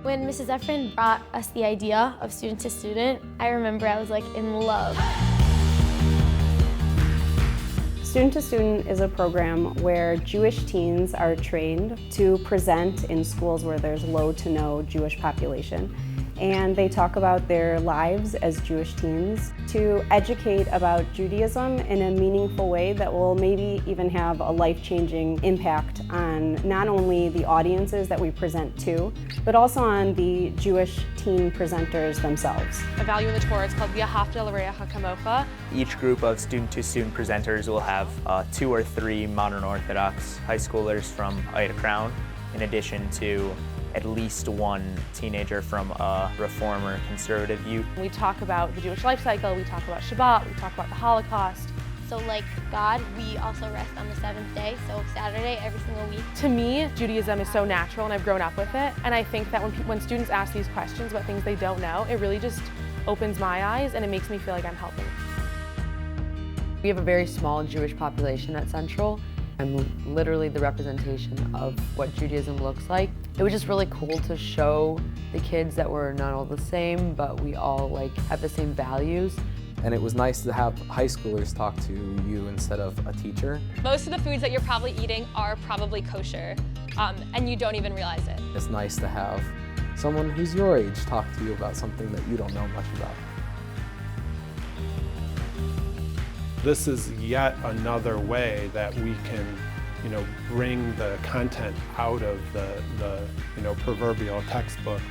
When Mrs. Efren brought us the idea of student to student, I remember I was like in love. Student to Student is a program where Jewish teens are trained to present in schools where there's low to no Jewish population. And they talk about their lives as Jewish teens to educate about Judaism in a meaningful way that will maybe even have a life-changing impact on not only the audiences that we present to, but also on the Jewish teen presenters themselves. A value in the Torah is called V'ahavta l'reacha kamocha. Each group of student-to-student presenters will have 2 or 3 modern Orthodox high schoolers from Ida Crown, in addition to at least one teenager from a Reform or conservative youth. We talk about the Jewish life cycle, we talk about Shabbat, we talk about the Holocaust. So like God, we also rest on the 7th day, so Saturday every single week. To me, Judaism is so natural and I've grown up with it. And I think that when students ask these questions about things they don't know, it really just opens my eyes and it makes me feel like I'm helping. We have a very small Jewish population at Central. I'm literally the representation of what Judaism looks like. It was just really cool to show the kids that we're not all the same, but we all have the same values. And it was nice to have high schoolers talk to you instead of a teacher. Most of the foods that you're probably eating are probably kosher, and you don't even realize it. It's nice to have someone who's your age talk to you about something that you don't know much about. This is yet another way that we can, bring the content out of the proverbial textbook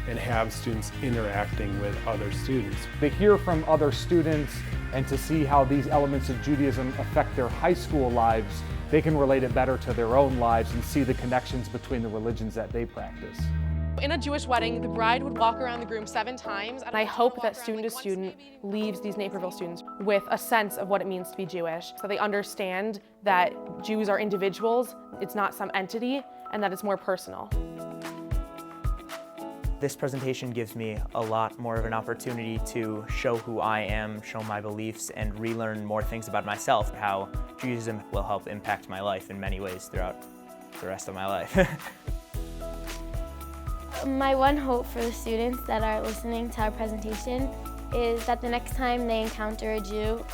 and have students interacting with other students. They hear from other students, and to see how these elements of Judaism affect their high school lives, they can relate it better to their own lives and see the connections between the religions that they practice. In a Jewish wedding, the bride would walk around the groom 7 times, and I hope that student to student leaves these Naperville students with a sense of what it means to be Jewish, so they understand that Jews are individuals, it's not some entity, and that it's more personal. This presentation gives me a lot more of an opportunity to show who I am, show my beliefs, and relearn more things about myself, how Judaism will help impact my life in many ways throughout the rest of my life. My one hope for the students that are listening to our presentation is that the next time they encounter a Jew,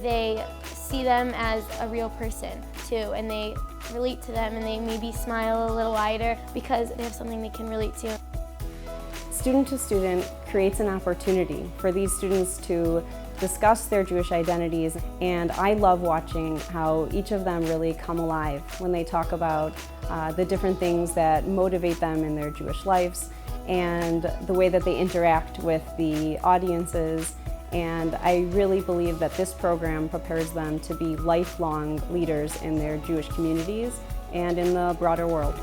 they see them as a real person too, and they relate to them and they maybe smile a little wider because they have something they can relate to. Student to Student creates an opportunity for these students to discuss their Jewish identities, and I love watching how each of them really come alive when they talk about the different things that motivate them in their Jewish lives and the way that they interact with the audiences. And I really believe that this program prepares them to be lifelong leaders in their Jewish communities and in the broader world.